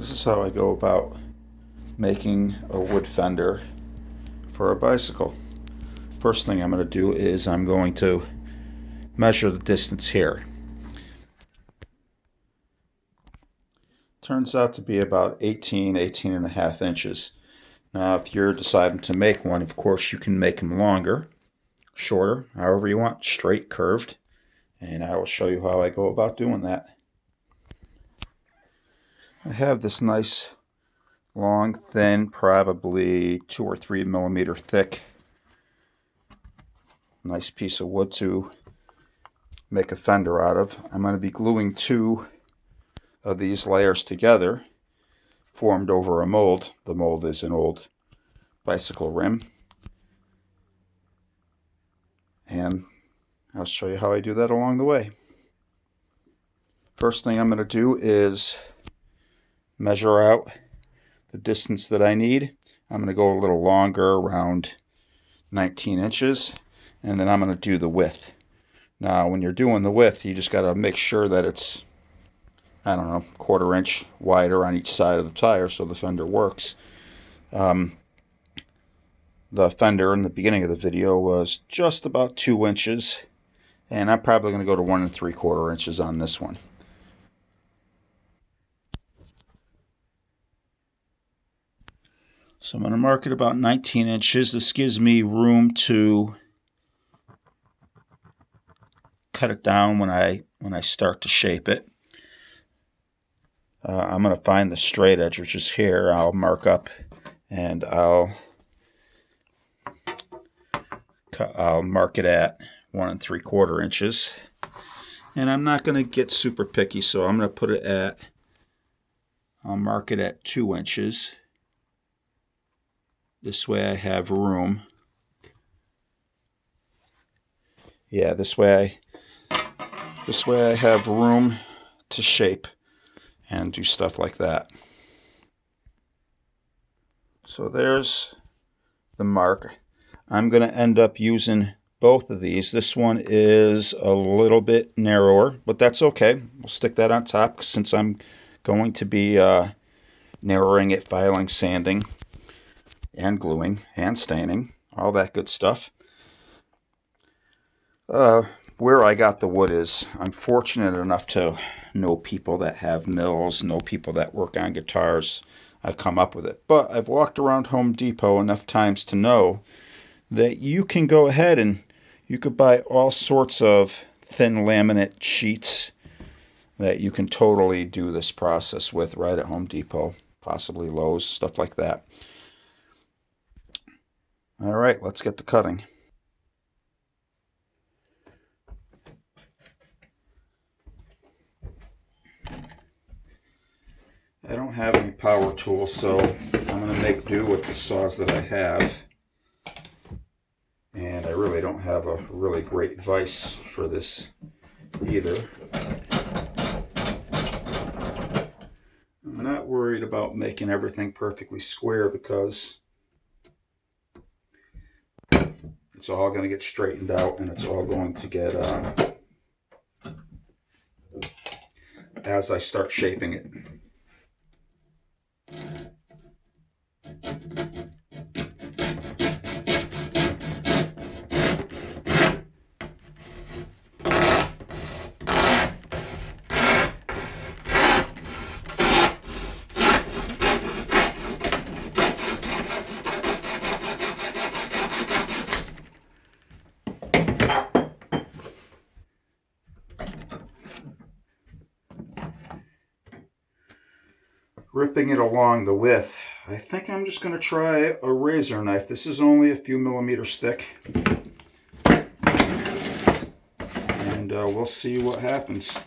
This is how I go about making a wood fender for a bicycle. First thing I'm going to do is I'm going to measure the distance here. Turns out to be about 18 and a half inches. Now if you're deciding to make one, of course you can make them longer, shorter, however you want, straight, curved, and I will show you how I go about doing that. I have this nice long, thin, probably 2 or 3 millimeter thick, nice piece of wood to make a fender out of. I'm going to be gluing 2 of these layers together, formed over a mold. The mold is an old bicycle rim, and I'll show you how I do that along the way. First thing I'm going to do is measure out the distance that I need. I'm going to go a little longer, around 19 inches, and then I'm going to do the width. Now when you're doing the width, you just got to make sure that it's, I don't know, 1/4 inch wider on each side of the tire so the fender works. The fender in the beginning of the video was just about 2 inches, and I'm probably going to go to 1 3/4 inches on this one. So I'm going to mark it about 19 inches. This gives me room to cut it down when I start to shape it. I'm going to find the straight edge, which is here. I'll mark up, and I'll mark it at 1 3/4 inches. And I'm not going to get super picky, so I'm going to put it at, I'll mark it at 2 inches. This way I have room. Yeah, this way I have room to shape and do stuff like that. So there's the mark. I'm going to end up using both of these. This one is a little bit narrower, but that's okay. We'll stick that on top since I'm going to be narrowing it, filing, sanding, and gluing, and staining, all that good stuff. Where I got the wood is, I'm fortunate enough to know people that have mills, know people that work on guitars. I come up with it. But I've walked around Home Depot enough times to know that you can go ahead and you could buy all sorts of thin laminate sheets that you can totally do this process with right at Home Depot, possibly Lowe's, stuff like that. All right, let's get to cutting. I don't have any power tools, so I'm going to make do with the saws that I have. And I really don't have a really great vise for this either. I'm not worried about making everything perfectly square because it's all going to get straightened out and it's all going to get, as I start shaping it. Ripping it along the width, I think I'm just going to try a razor knife. This is only a few millimeters thick, and we'll see what happens.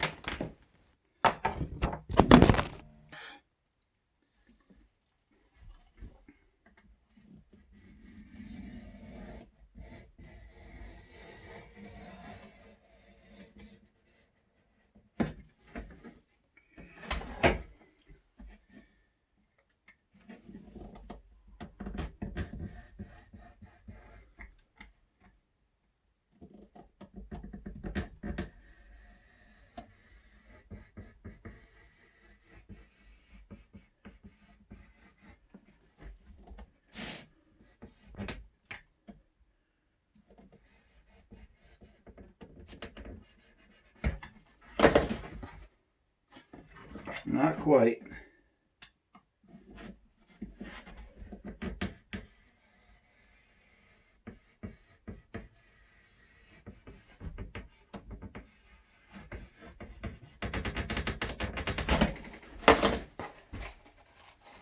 Not quite.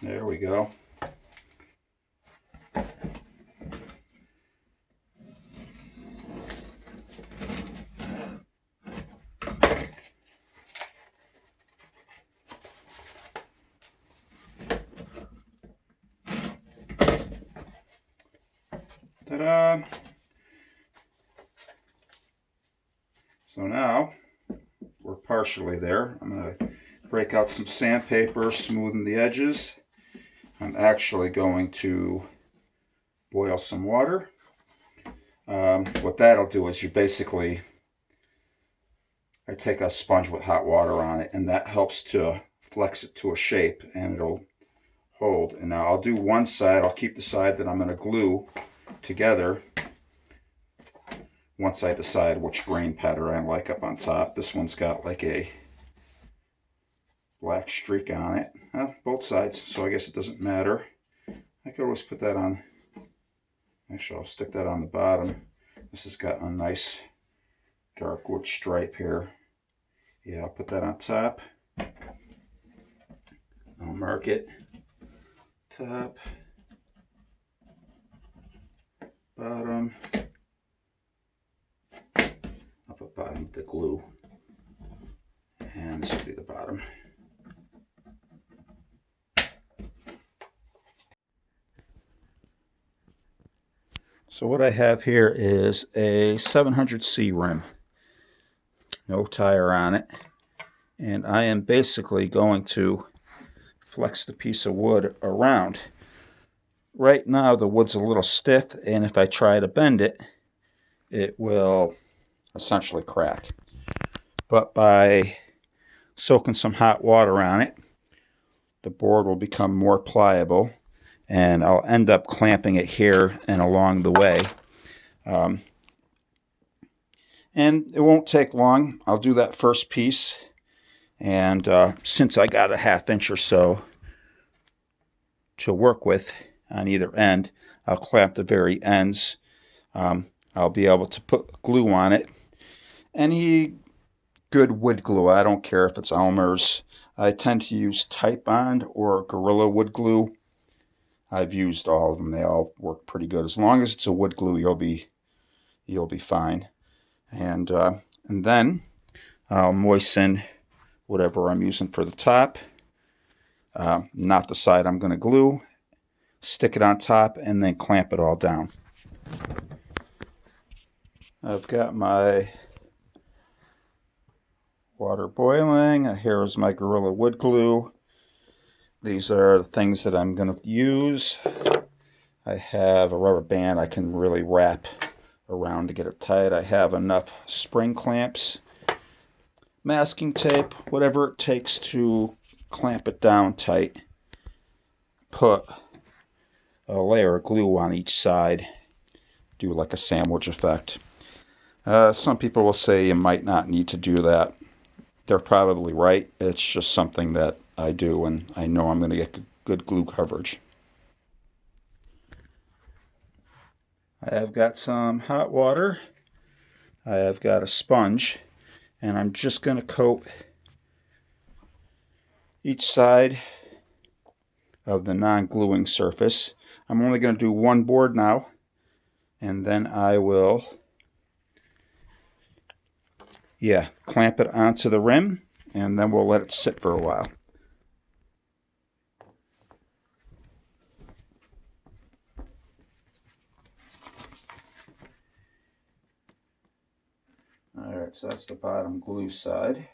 There we go. Ta-da! So now we're partially there. I'm going to break out some sandpaper, smoothen the edges. I'm actually going to boil some water. What that'll do is I take a sponge with hot water on it, and that helps to flex it to a shape, and it'll hold. And now I'll do one side. I'll keep the side that I'm going to glue together once I decide which grain pattern I like up on top. This one's got like a black streak on it. Both sides, so I guess it doesn't matter. I could always put that on. Actually, I'll stick that on the bottom. This has got a nice dark wood stripe here. Yeah, I'll put that on top. I'll mark it. Top, bottom. I'll put bottom with the glue. And this will be the bottom. So what I have here is a 700C rim, no tire on it, and I am basically going to flex the piece of wood around. Right now the wood's a little stiff, and if I try to bend it, it will essentially crack. But by soaking some hot water on it, the board will become more pliable, and I'll end up clamping it here and along the way. And it won't take long. I'll do that first piece, and since I got a 1/2 inch or so to work with on either end, I'll clamp the very ends. I'll be able to put glue on it. Any good wood glue, I don't care if it's Elmer's. I tend to use Type Bond or Gorilla wood glue. I've used all of them. They all work pretty good. As long as it's a wood glue, you'll be fine. And then I'll moisten whatever I'm using for the top. Not the side I'm going to glue. Stick it on top and then clamp it all down. I've got my water boiling. Here is my Gorilla wood glue. These are the things that I'm going to use. I have a rubber band I can really wrap around to get it tight. I have enough spring clamps, masking tape, whatever it takes to clamp it down tight. Put a layer of glue on each side. Do like a sandwich effect. Some people will say you might not need to do that. They're probably right. It's just something that I do, and I know I'm going to get good glue coverage. I have got some hot water. I have got a sponge, and I'm just going to coat each side of the non-gluing surface. I'm only going to do one board now, and then I will clamp it onto the rim, and then we'll let it sit for a while. Alright, so that's the bottom glue side.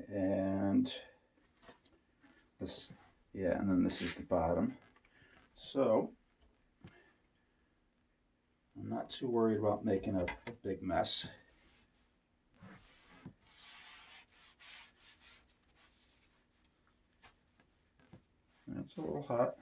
And this, and then this is the bottom. So, I'm not too worried about making a big mess. It's a little hot.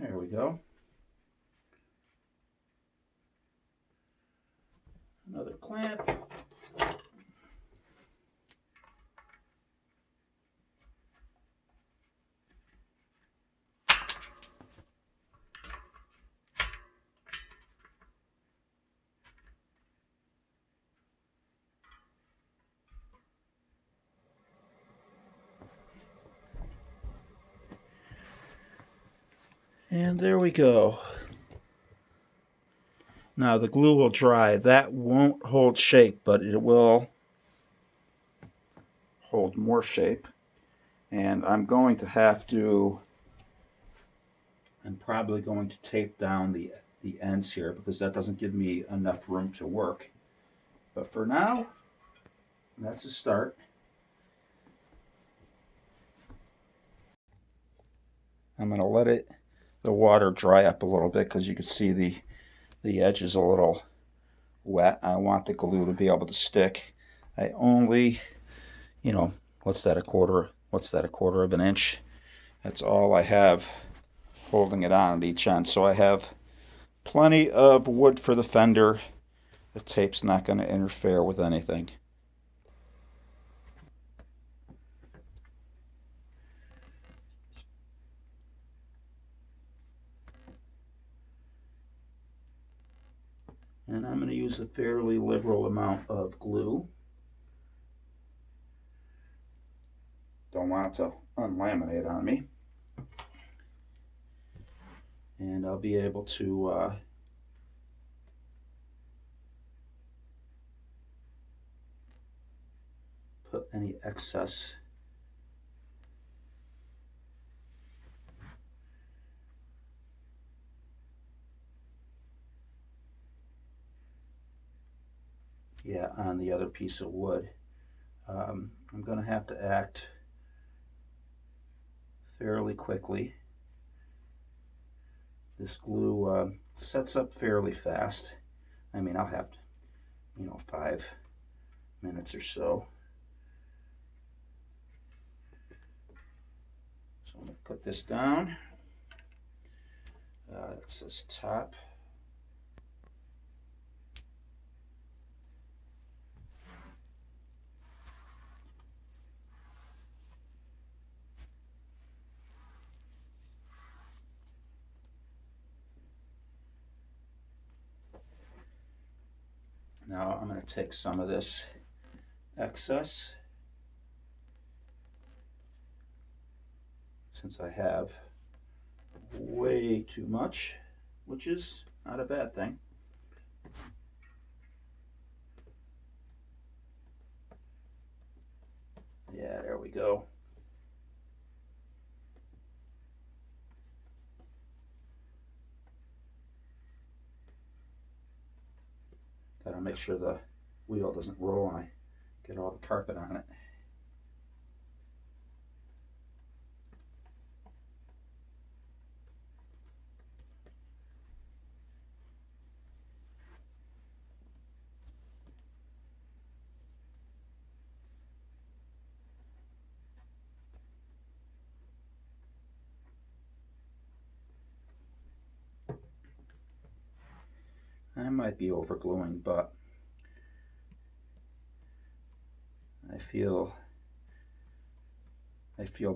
There we go. Another clamp. And there we go. Now the glue will dry. That won't hold shape, but it will hold more shape. And I'm going to have to, I'm probably going to tape down the ends here because that doesn't give me enough room to work. But for now, that's a start. I'm going to let the water dry up a little bit because you can see the edge is a little wet. I want the glue to be able to stick. I only, what's that, a quarter of an inch? That's all I have holding it on at each end. So I have plenty of wood for the fender. The tape's not going to interfere with anything. And I'm going to use a fairly liberal amount of glue. Don't want it to unlaminate on me. And I'll be able to put any excess on the other piece of wood. I'm going to have to act fairly quickly. This glue sets up fairly fast. I mean, I'll have, 5 minutes or so. So I'm going to put this down. It says top. Now I'm going to take some of this excess, since I have way too much, which is not a bad thing. Yeah, there we go. Gotta make sure the wheel doesn't roll and I get all the carpet on it. I might be over gluing, but I feel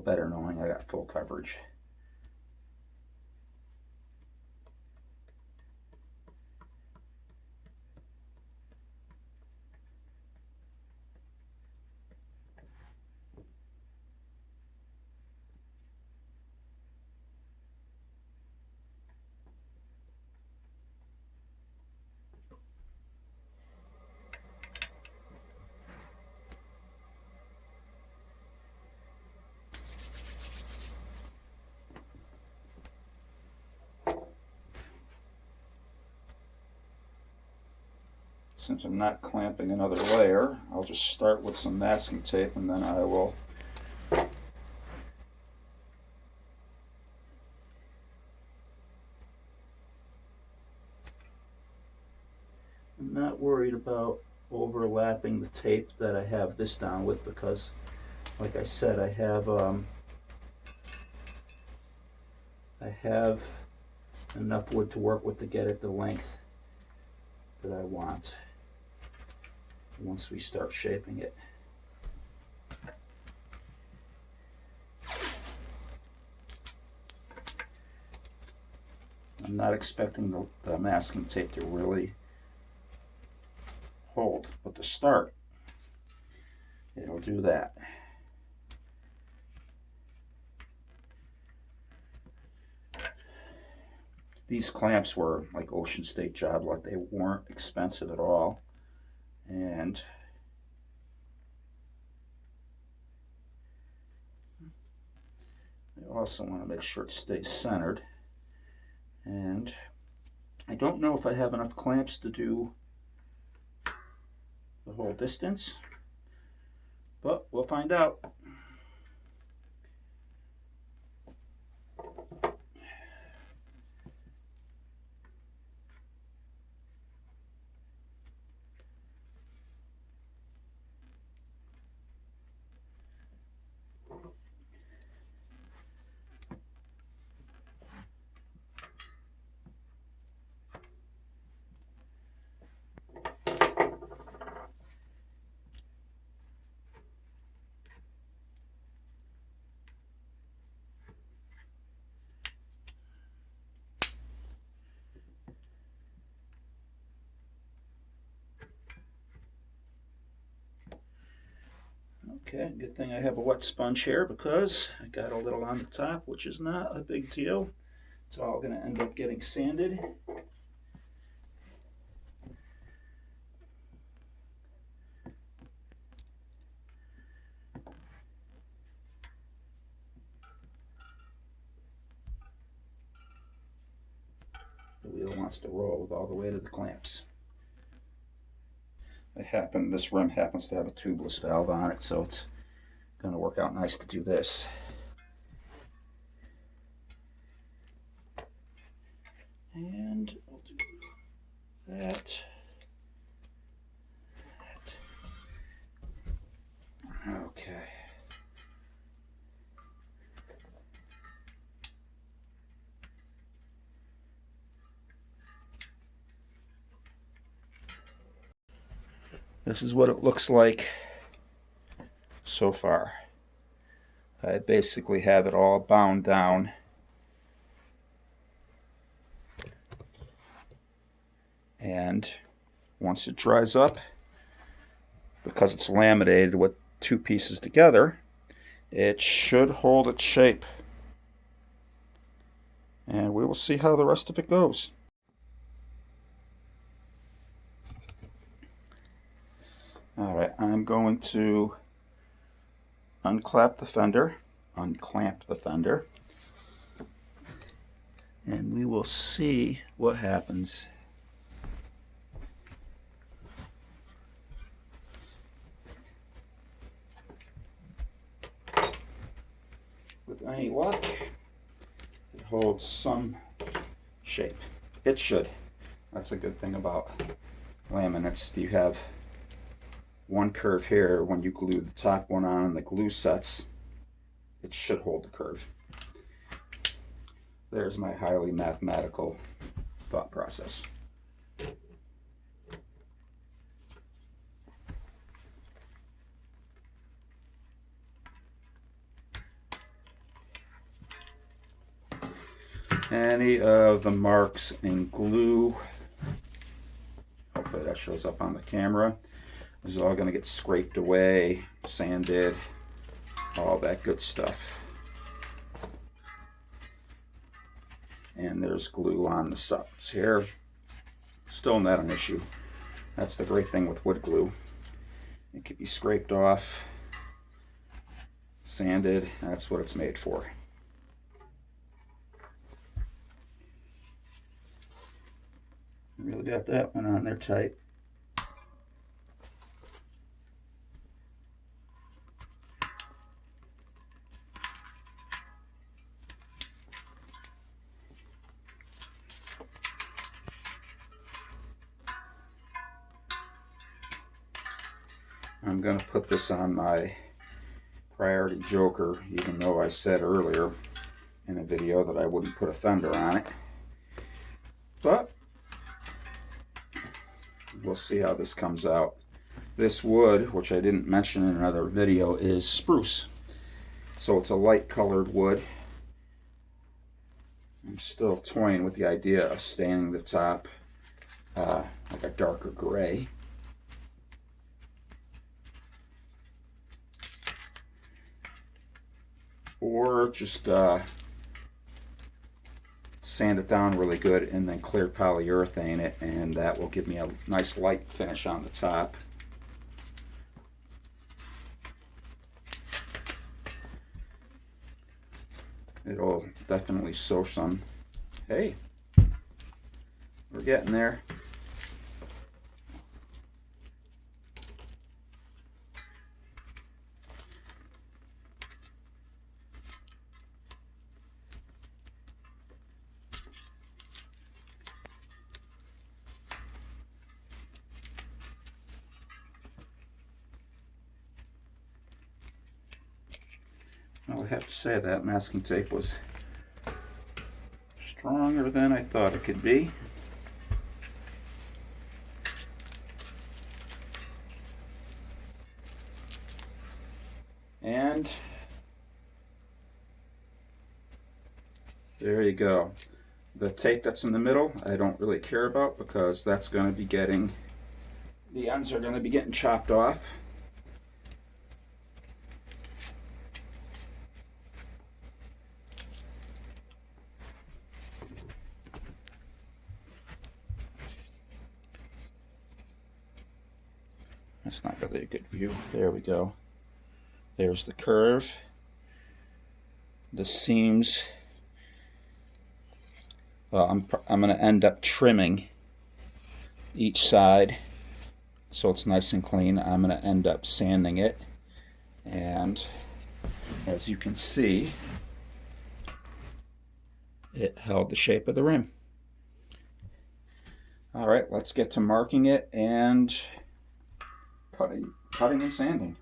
better knowing I got full coverage. Since I'm not clamping another layer, I'll just start with some masking tape and then I will I'm not worried about overlapping the tape that I have this down with because, like I said, I have enough wood to work with to get it the length that I want once we start shaping it. I'm not expecting the masking tape to really hold, but to start, it'll do that. These clamps were like Ocean State job lot. They weren't expensive at all. And I also want to make sure it stays centered. And I don't know if I have enough clamps to do the whole distance, but we'll find out. Okay, good thing I have a wet sponge here because I got a little on the top, which is not a big deal. It's all going to end up getting sanded. The wheel wants to roll with all the weight of the clamps. This rim happens to have a tubeless valve on it, so it's going to work out nice to do this. And I'll do that. Okay. This is what it looks like so far. I basically have it all bound down. And once it dries up, because it's laminated with two pieces together, it should hold its shape. And we will see how the rest of it goes. Alright, I'm going to unclamp the fender, and we will see what happens. With any luck, it holds some shape. It should. That's a good thing about laminates. You have one curve here. When you glue the top one on and the glue sets, it should hold the curve. There's my highly mathematical thought process. Any of the marks in glue, hopefully that shows up on the camera, this is all going to get scraped away, sanded, all that good stuff. And there's glue on the sides here. Still not an issue. That's the great thing with wood glue. It can be scraped off, sanded. That's what it's made for. Really got that one on there tight. I'm going to put this on my priority joker, even though I said earlier in a video that I wouldn't put a fender on it. but we'll see how this comes out. This wood, which I didn't mention in another video, is spruce. So it's a light colored wood. I'm still toying with the idea of staining the top like a darker gray. Or just sand it down really good and then clear polyurethane it, and that will give me a nice light finish on the top. It'll definitely show some, hey, we're getting there. Well, I have to say that masking tape was stronger than I thought it could be. And there you go. The tape that's in the middle, I don't really care about because that's going to be getting, the ends are going to be getting chopped off. That's not really a good view. There we go. There's the curve. The seams. Well, I'm going to end up trimming each side so it's nice and clean. I'm going to end up sanding it, and as you can see, it held the shape of the rim. All right, let's get to marking it and cutting and sanding.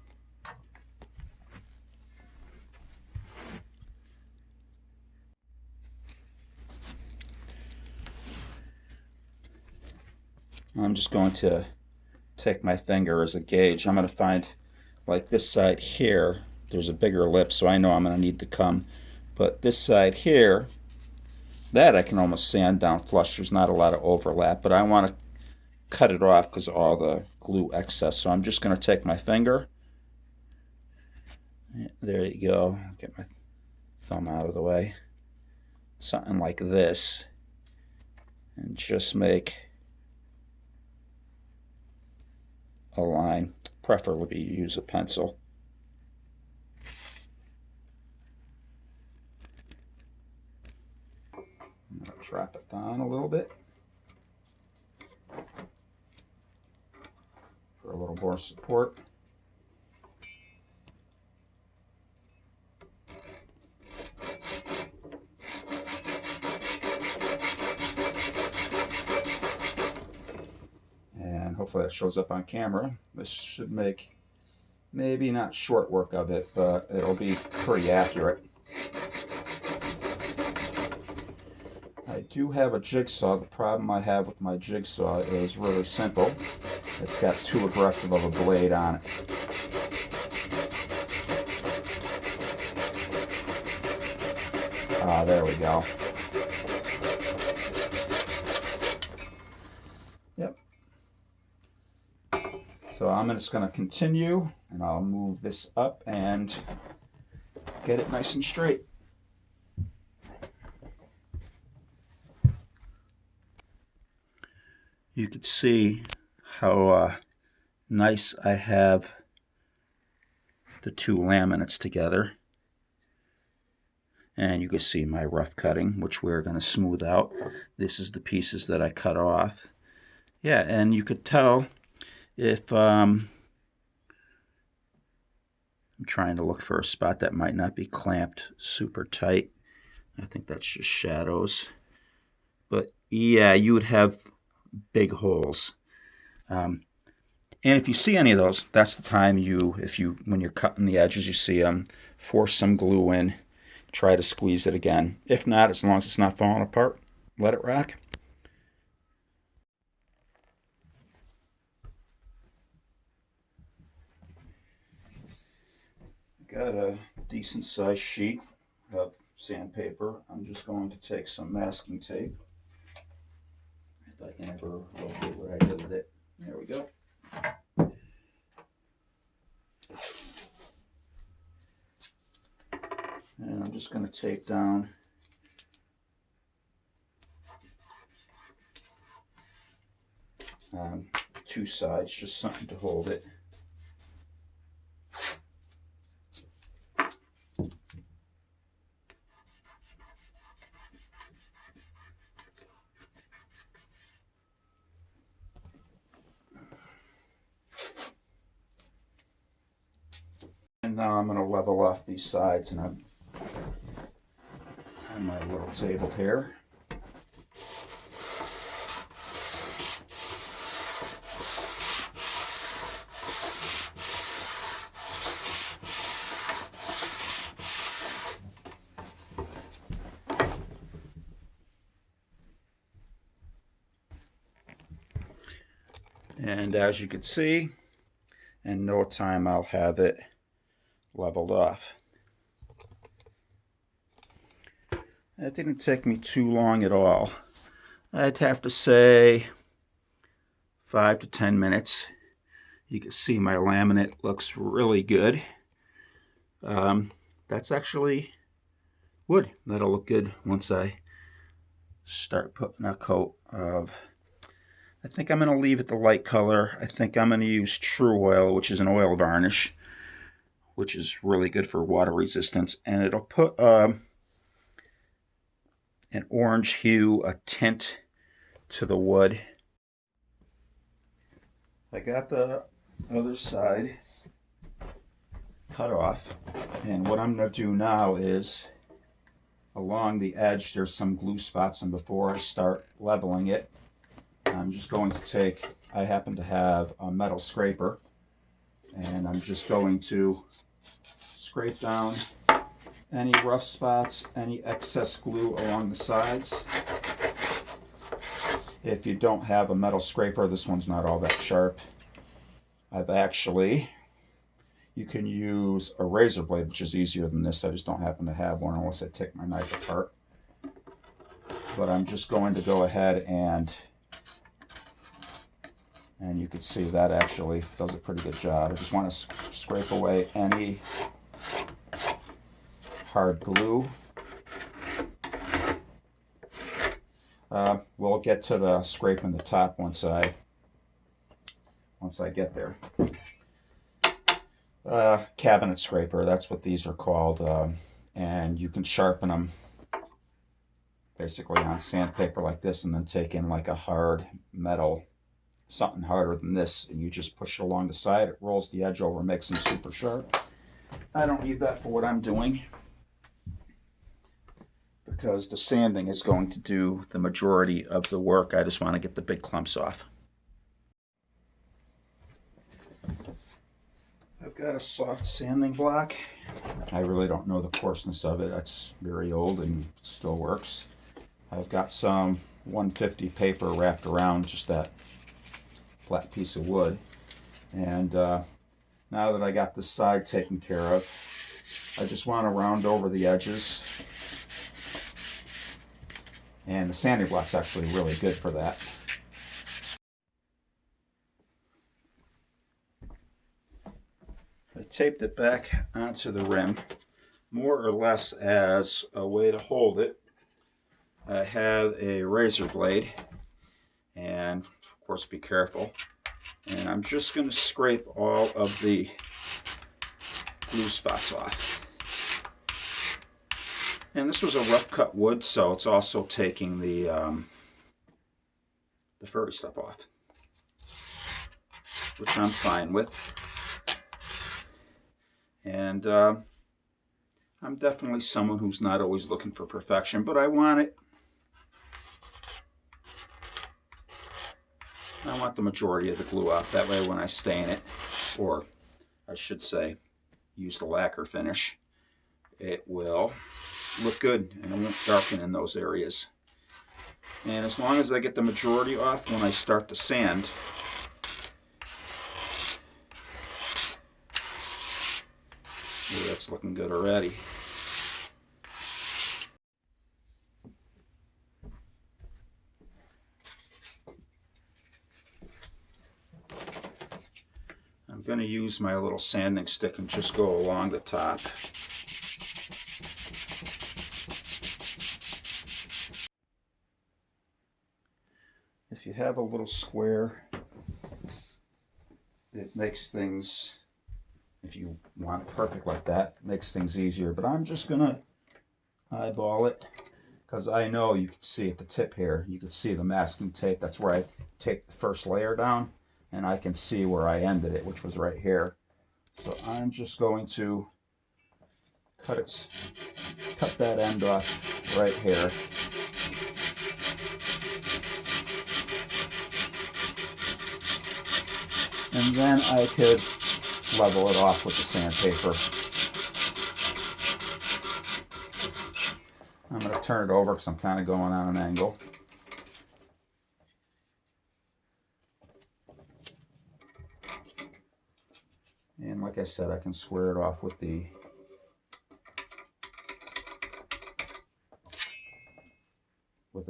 I'm just going to take my finger as a gauge. I'm going to find, like this side here, there's a bigger lip, so I know I'm going to need to come. But this side here, that I can almost sand down flush. There's not a lot of overlap, but I want to cut it off because of all the glue excess. So I'm just going to take my finger. There you go. Get my thumb out of the way. Something like this. And just make a line. Preferably use a pencil. I'm going to drop it down a little bit for a little more support. And hopefully that shows up on camera. This should make maybe not short work of it, but it'll be pretty accurate. I do have a jigsaw. The problem I have with my jigsaw is really simple. It's got too aggressive of a blade on it. There we go. Yep. So I'm just going to continue, and I'll move this up and get it nice and straight. You can see how nice I have the two laminates together. And you can see my rough cutting, which we're going to smooth out. This is the pieces that I cut off. Yeah, and you could tell if I'm trying to look for a spot that might not be clamped super tight. I think that's just shadows. But yeah, you would have big holes. And if you see any of those, that's the time when you're cutting the edges, you see them, force some glue in, try to squeeze it again. If not, as long as it's not falling apart, let it rock. Got a decent sized sheet of sandpaper. I'm just going to take some masking tape, if I can ever locate what I did with it. There we go. And I'm just going to tape down two sides, just something to hold it. And now I'm going to level off these sides, and I'm on my little table here. And as you can see, in no time I'll have it leveled off. That didn't take me too long at all. I'd have to say 5 to 10 minutes. You can see my laminate looks really good. That's actually wood. That'll look good once I start putting a coat of, I think I'm going to leave it the light color. I think I'm going to use True Oil, which is an oil varnish, which is really good for water resistance. And it'll put an orange hue, a tint to the wood. I got the other side cut off. And what I'm going to do now is, along the edge, there's some glue spots. And before I start leveling it, I'm just going to take, I happen to have a metal scraper, and I'm just going to scrape down any rough spots, any excess glue along the sides. If you don't have a metal scraper, this one's not all that sharp. You can use a razor blade, which is easier than this. I just don't happen to have one unless I take my knife apart. But I'm just going to go ahead and you can see that actually does a pretty good job. I just want to scrape away any hard glue. We'll get to the scraping the top once I get there. Cabinet scraper, that's what these are called, and you can sharpen them basically on sandpaper like this, and then take in like a hard metal, something harder than this, and you just push it along the side. It rolls the edge over, makes them super sharp. I don't need that for what I'm doing, because the sanding is going to do the majority of the work. I just want to get the big clumps off. I've got a soft sanding block. I really don't know the coarseness of it. It's very old and it still works. I've got some 150 paper wrapped around just that flat piece of wood. And now that I got this side taken care of, I just want to round over the edges. And the sanding block's actually really good for that. I taped it back onto the rim, more or less as a way to hold it. I have a razor blade, and of course be careful. And I'm just going to scrape all of the glue spots off. And this was a rough cut wood, so it's also taking the furry stuff off, which I'm fine with. And I'm definitely someone who's not always looking for perfection, but I want it. I want the majority of the glue off. That way when I stain it, or I should say use the lacquer finish, it will look good and it won't darken in those areas. And as long as I get the majority off when I start to sand, Ooh, that's looking good already. I'm going to use my little sanding stick and just go along the top. If you have a little square, it makes things, if you want it perfect like that, it makes things easier. But I'm just going to eyeball it because I know you can see at the tip here, you can see the masking tape. That's where I taped the first layer down, and I can see where I ended it, which was right here. So I'm just going to cut that end off right here. And then I could level it off with the sandpaper. I'm going to turn it over because I'm kind of going on an angle. And like I said, I can square it off with the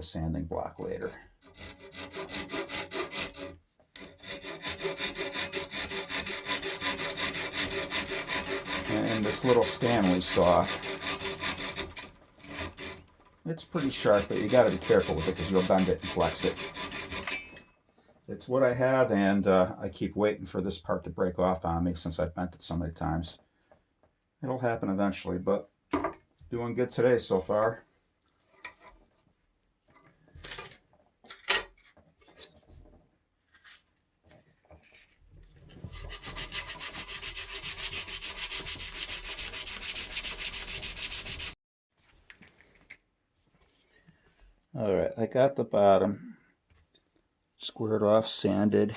sanding block later. And this little Stanley saw, it's pretty sharp, but you got to be careful with it because you'll bend it and flex it. It's what I have, and I keep waiting for this part to break off on me since I've bent it so many times. It'll happen eventually, but doing good today so far. Alright, I got the bottom squared off, sanded.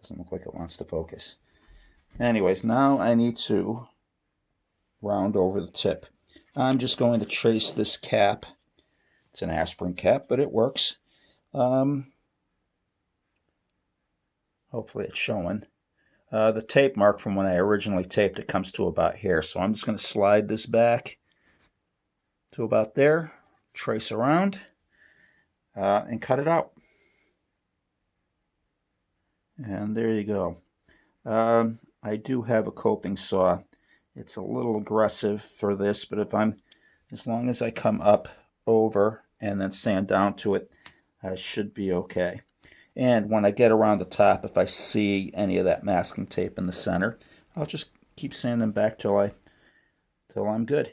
Doesn't look like it wants to focus. Anyways, now I need to round over the tip. I'm just going to trace this cap. It's an aspirin cap, but it works. Hopefully it's showing. The tape mark from when I originally taped it comes to about here, so I'm just going to slide this back to about there, trace around, and cut it out. And there you go. I do have a coping saw. It's a little aggressive for this, but as long as I come up over and then sand down to it, I should be okay. And when I get around the top, if I see any of that masking tape in the center, I'll just keep sanding back till I'm good.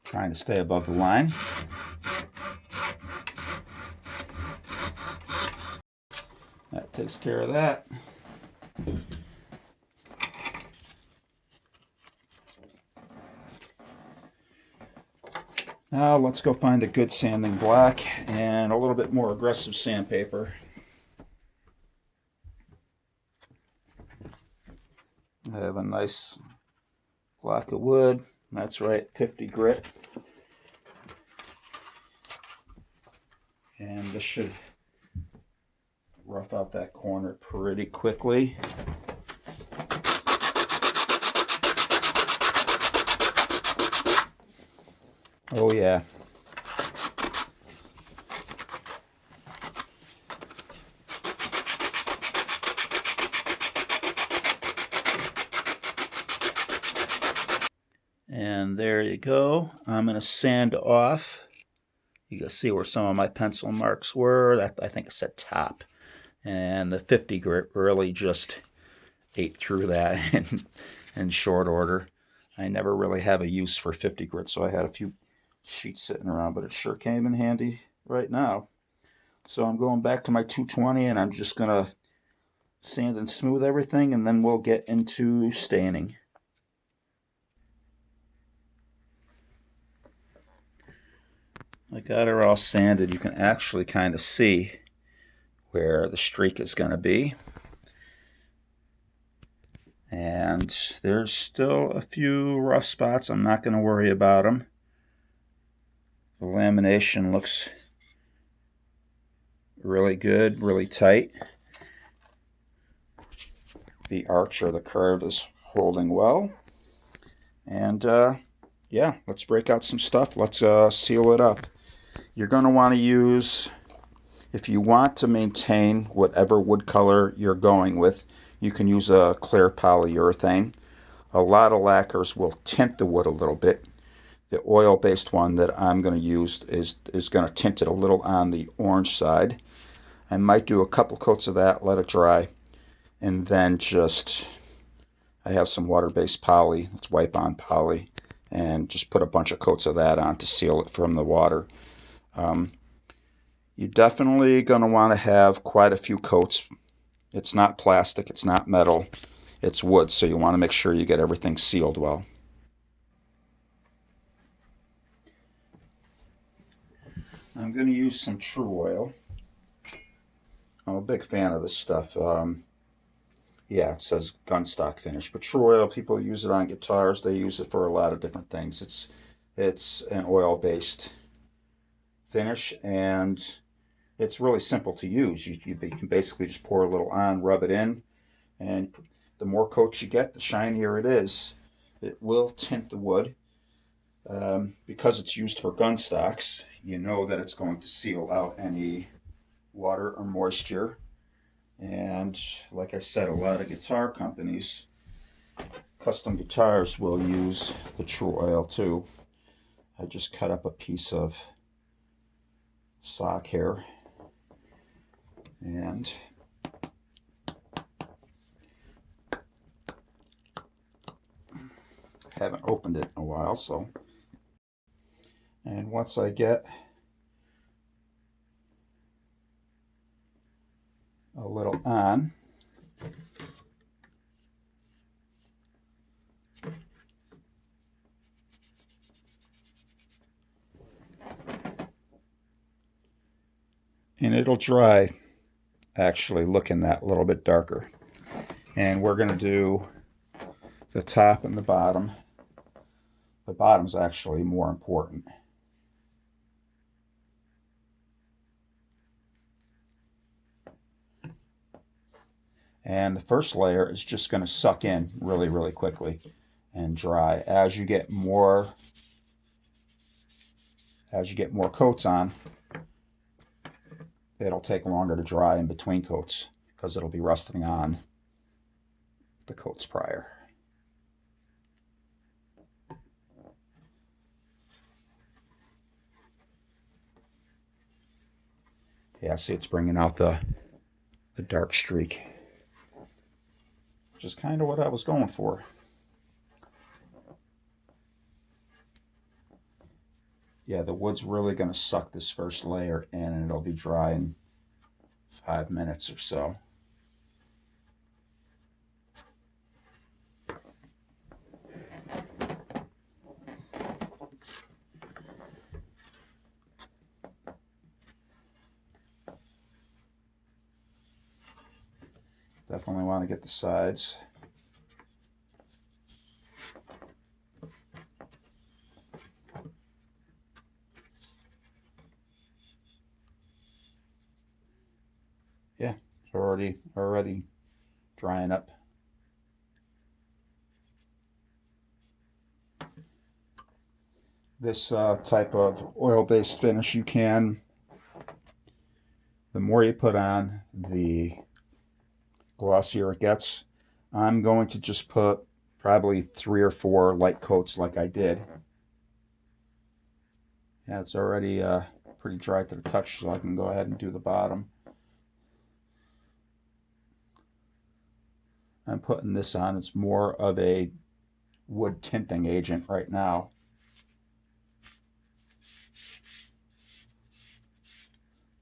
Trying to stay above the line. That takes care of that. Now let's go find a good sanding block and a little bit more aggressive sandpaper. I have a nice block of wood. That's right, 50 grit. And this should rough out that corner pretty quickly. Oh yeah. And there you go. I'm going to sand off. You can see where some of my pencil marks were. That I think it said top. And the 50 grit really just ate through that in short order. I never really have a use for 50 grit, so I had a few sheet sitting around, but it sure came in handy right now. So I'm going back to my 220 and I'm just going to sand and smooth everything, and then we'll get into staining. I got her all sanded. You can actually kind of see where the streak is going to be. And there's still a few rough spots. I'm not going to worry about them. The lamination looks really good, really tight. The arch or the curve is holding well. And yeah, let's break out some stuff. Let's seal it up. You're going to want to use, if you want to maintain whatever wood color you're going with, you can use a clear polyurethane. A lot of lacquers will tint the wood a little bit. The oil-based one that I'm going to use is going to tint it a little on the orange side. I might do a couple coats of that, let it dry, and then I have some water-based poly. It's wipe-on poly, and just put a bunch of coats of that on to seal it from the water. You're definitely going to want to have quite a few coats. It's not plastic, it's not metal, it's wood, so you want to make sure you get everything sealed well. I'm going to use some True Oil. I'm a big fan of this stuff. Yeah, it says gun stock finish, but True Oil, people use it on guitars. They use it for a lot of different things. It's an oil-based finish, and it's really simple to use. You can basically just pour a little on, rub it in, and the more coats you get, the shinier it is. It will tint the wood. Because it's used for gun stocks, you know that it's going to seal out any water or moisture. And like I said, a lot of guitar companies, custom guitars, will use the True Oil too. I just cut up a piece of sock hair and haven't opened it in a while, so. And once I get a little on, and it'll dry actually looking that little bit darker. And we're going to do the top and the bottom. The bottom's actually more important. And the first layer is just going to suck in really, really quickly and dry. As you get more coats on, it'll take longer to dry in between coats because it'll be rusting on the coats prior. Yeah, see, it's bringing out the dark streak, which is kind of what I was going for. Yeah, the wood's really going to suck this first layer in, and it'll be dry in 5 minutes or so. Definitely want to get the sides. Yeah, it's already drying up. This type of oil-based finish, the more you put on, the glossier it gets. I'm going to just put probably 3 or 4 light coats like I did. Yeah, it's already pretty dry to the touch, so I can go ahead and do the bottom. I'm putting this on. It's more of a wood tinting agent right now.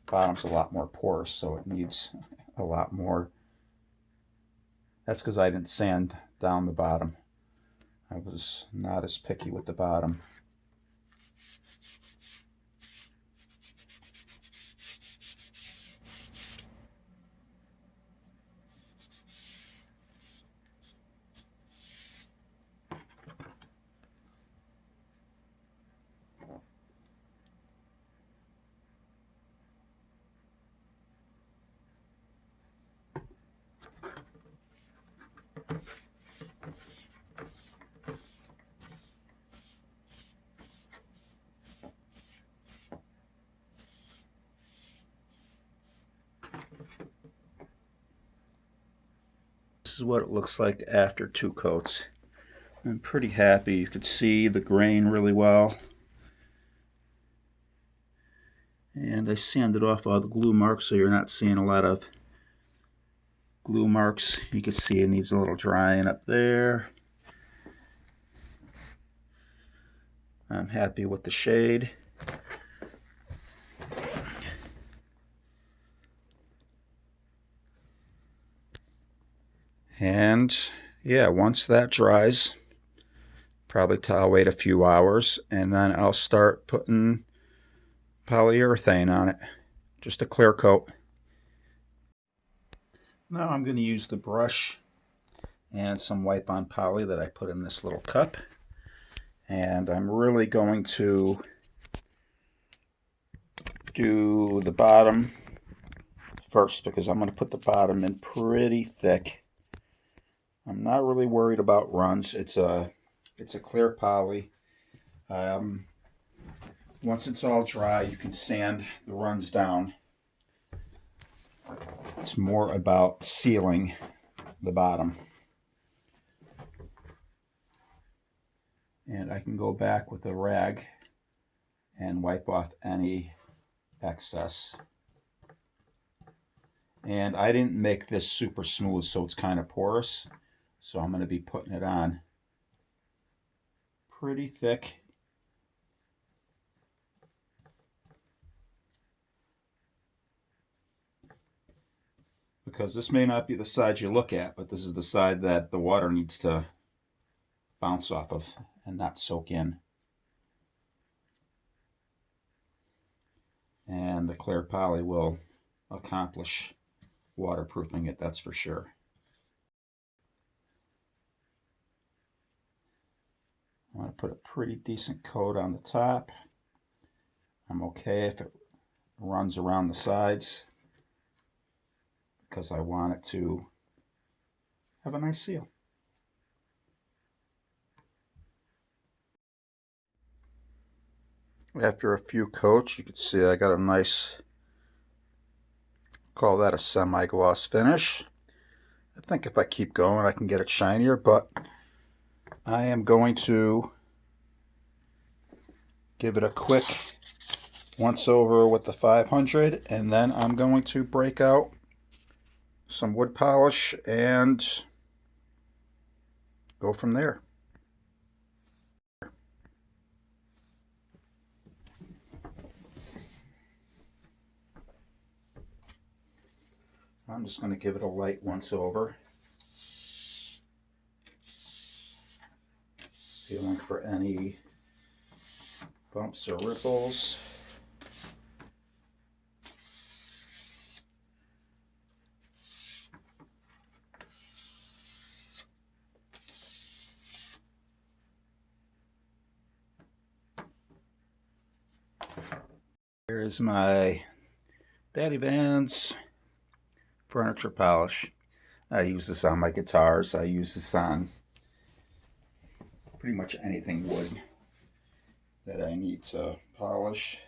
Bottom's a lot more porous, so it needs a lot more. That's because I didn't sand down the bottom. I was not as picky with the bottom. This is what it looks like after 2 coats. I'm pretty happy. You could see the grain really well. And I sanded off all the glue marks so you're not seeing a lot of glue marks. You can see it needs a little drying up there. I'm happy with the shade. And yeah, once that dries, probably I'll wait a few hours and then I'll start putting polyurethane on it, just a clear coat. Now I'm going to use the brush and some wipe on poly that I put in this little cup, and I'm really going to do the bottom first because I'm going to put the bottom in pretty thick. I'm not really worried about runs. It's a clear poly. Once it's all dry, you can sand the runs down. It's more about sealing the bottom. And I can go back with a rag and wipe off any excess. And I didn't make this super smooth, so it's kind of porous. So I'm going to be putting it on pretty thick. Because this may not be the side you look at, but this is the side that the water needs to bounce off of and not soak in. And the clear poly will accomplish waterproofing it, that's for sure. I'm going to put a pretty decent coat on the top. I'm okay if it runs around the sides because I want it to have a nice seal. After a few coats, you can see I got a nice, call that a semi-gloss finish. I think if I keep going I can get it shinier, but I am going to give it a quick once over with the 500, and then I'm going to break out some wood polish and go from there. I'm just going to give it a light once over, feeling for any bumps or ripples. Here's my Daddy Vans furniture polish. I use this on my guitars. I use this on pretty much anything wood that I need to polish.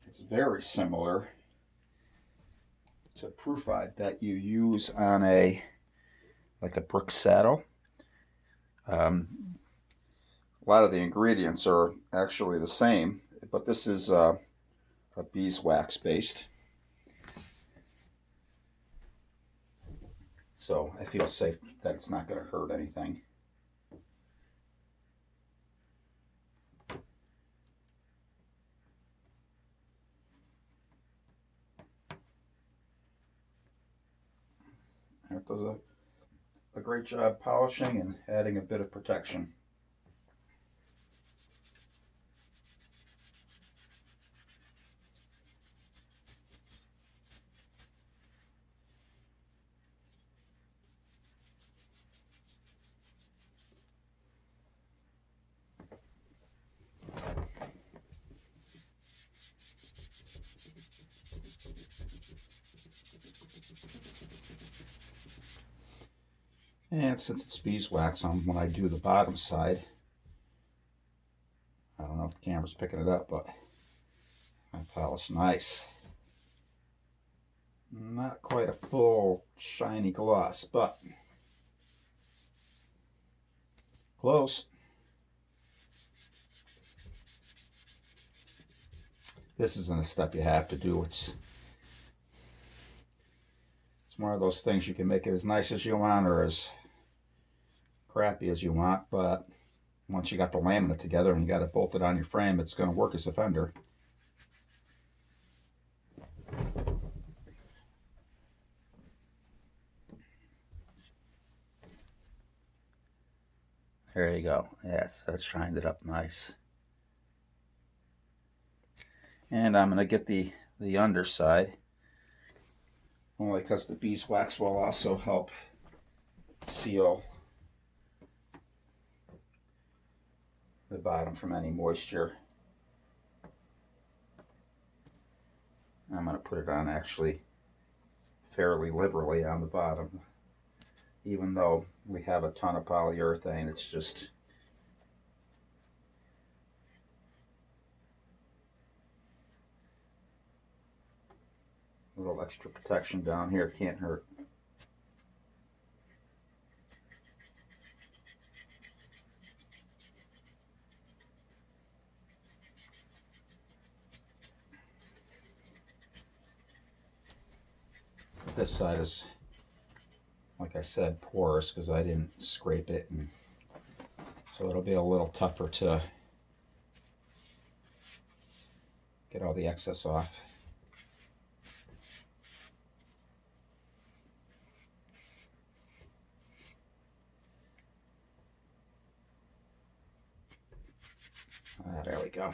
It's very similar to proofide that you use on a brick saddle. A lot of the ingredients are actually the same, but this is a beeswax based. So I feel safe that it's not going to hurt anything. And it does a great job polishing and adding a bit of protection. And since it's beeswax on when I do the bottom side, I don't know if the camera's picking it up, but I polish nice. Not quite a full shiny gloss, but close. This isn't a step you have to do. It's one of those things you can make it as nice as you want or as crappy as you want, but once you got the laminate together and you got it bolted on your frame, it's going to work as a fender. There you go. Yes, that's shined it up nice. And I'm going to get the underside, only because the beeswax will also help seal the bottom from any moisture. I'm going to put it on actually fairly liberally on the bottom. Even though we have a ton of polyurethane, it's just a little extra protection down here can't hurt. This side is, like I said, porous because I didn't scrape it, and so it'll be a little tougher to get all the excess off. There we go.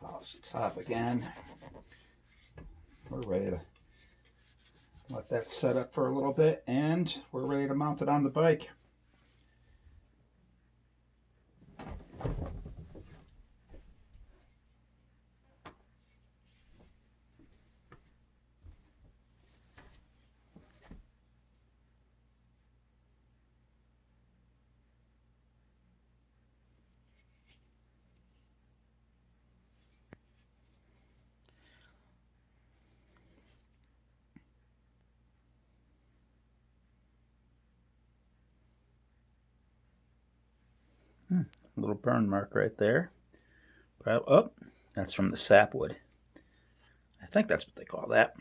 Polish the top again. We're ready to let that set up for a little bit, and we're ready to mount it on the bike. Little burn mark right there. Oh, that's from the sapwood. I think that's what they call that.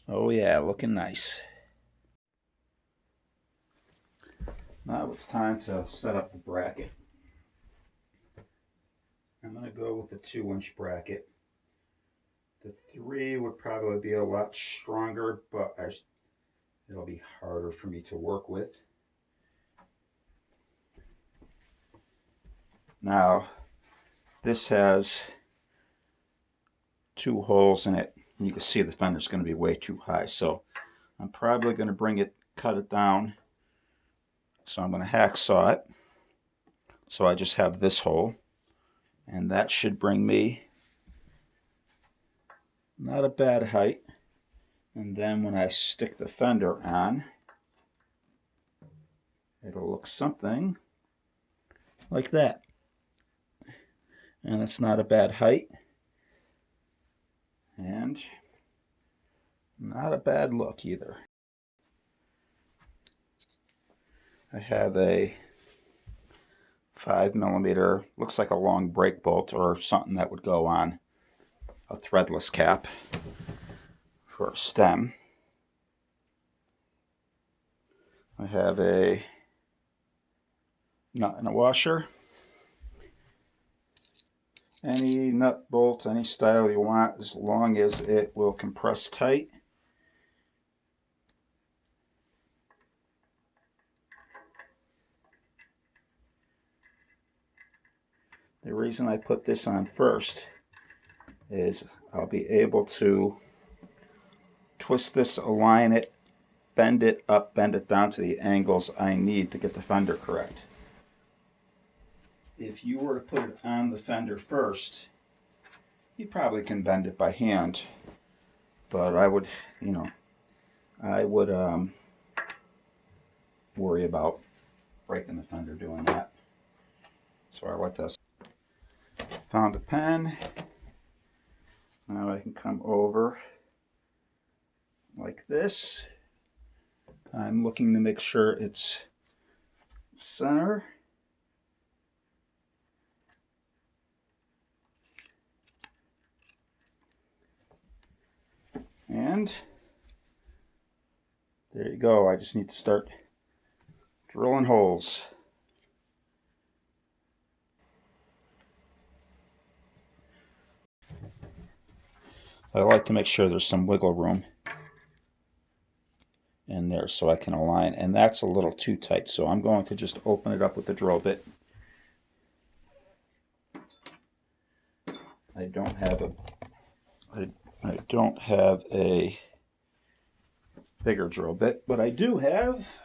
Oh yeah, looking nice. Now it's time to set up the bracket. I'm going to go with the 2-inch bracket. The 3 would probably be a lot stronger, but it'll be harder for me to work with. Now, this has 2 holes in it. You can see the fender's going to be way too high, so I'm probably going to cut it down. So I'm going to hacksaw it. So I just have this hole, and that should bring me not a bad height. And then when I stick the fender on, it'll look something like that. And it's not a bad height, and not a bad look either. I have a 5mm, looks like a long brake bolt or something that would go on a threadless cap for a stem. I have a nut and a washer. Any nut, bolt, any style you want, as long as it will compress tight. The reason I put this on first is I'll be able to twist this, align it, bend it up, bend it down to the angles I need to get the fender correct. If you were to put it on the fender first, you probably can bend it by hand, but I would, worry about breaking the fender doing that. So I like this. Found a pen. Now I can come over like this. I'm looking to make sure it's center. And there you go. I just need to start drilling holes. I like to make sure there's some wiggle room in there so I can align, and that's a little too tight, so I'm going to just open it up with the drill bit. I don't have a bigger drill bit, but I do have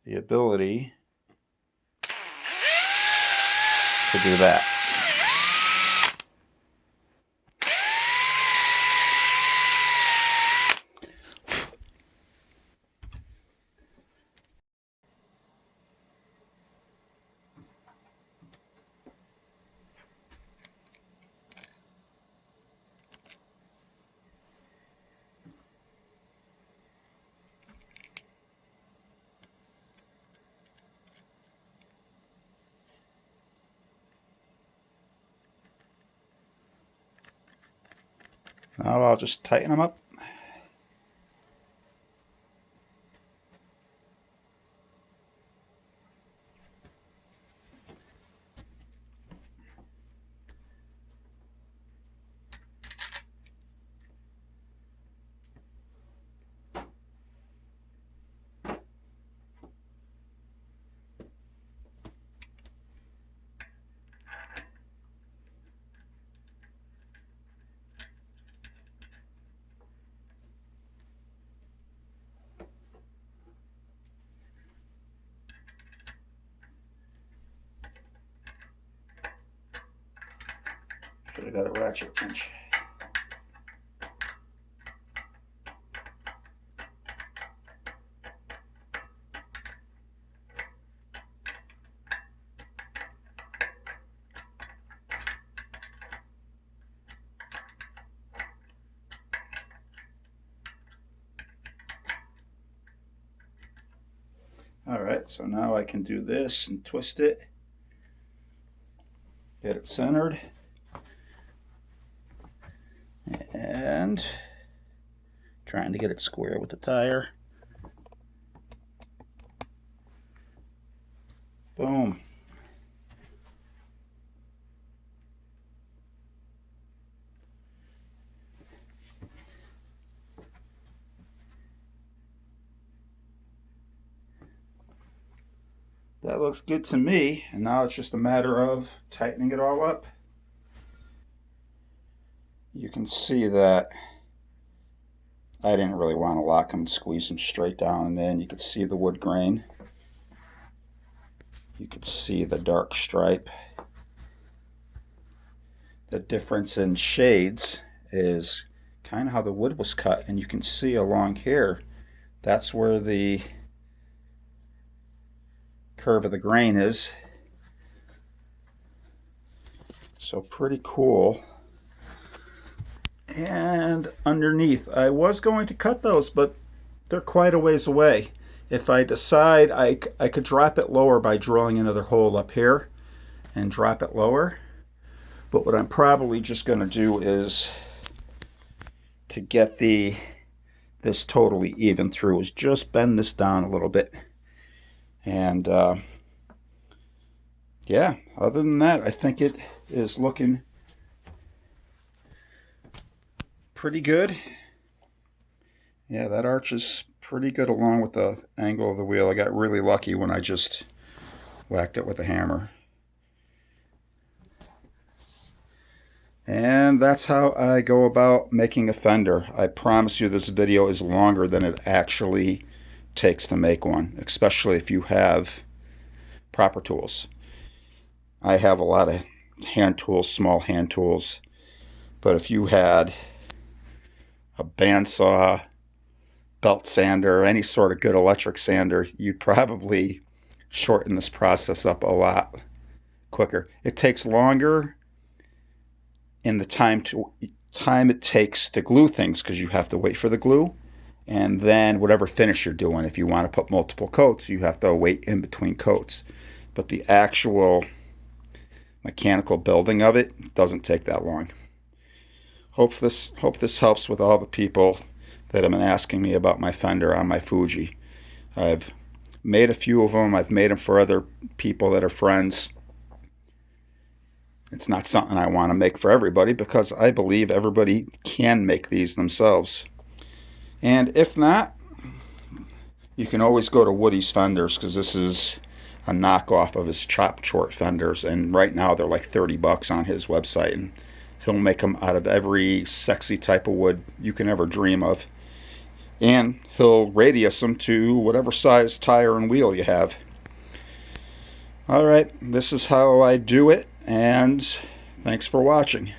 the ability to do that. Now I'll just tighten them up. Should have got a ratchet wrench. Alright, so now I can do this and twist it, get it centered, and trying to get it square with the tire. Boom. That looks good to me, and now it's just a matter of tightening it all up. You can see that I didn't really want to lock them and squeeze them straight down and in. You could see the wood grain. You could see the dark stripe. The difference in shades is kind of how the wood was cut, and you can see along here, that's where the curve of the grain is. So pretty cool. And underneath, I was going to cut those, but they're quite a ways away. If I decide, I could drop it lower by drilling another hole up here and drop it lower, But what I'm probably just going to do is, to get this totally even through, is just bend this down a little bit. And yeah, other than that, I think it is looking pretty good. Yeah, that arch is pretty good along with the angle of the wheel. I got really lucky when I just whacked it with a hammer. And that's how I go about making a fender. I promise you this video is longer than it actually takes to make one, especially if you have proper tools. I have a lot of hand tools, small hand tools, but if you had a bandsaw, belt sander, any sort of good electric sander, you'd probably shorten this process up a lot quicker. It takes longer in the time it takes to glue things, because you have to wait for the glue, and then whatever finish you're doing. If you want to put multiple coats, you have to wait in between coats. But the actual mechanical building of it doesn't take that long. Hope this helps with all the people that have been asking me about my fender on my Fuji. I've made a few of them. I've made them for other people that are friends. It's not something I want to make for everybody, because I believe everybody can make these themselves. And if not, you can always go to Woody's Fenders, because this is a knockoff of his chopped short fenders, and right now they're like $30 on his website, and he'll make them out of every sexy type of wood you can ever dream of, and he'll radius them to whatever size tire and wheel you have. Alright, this is how I do it, and thanks for watching.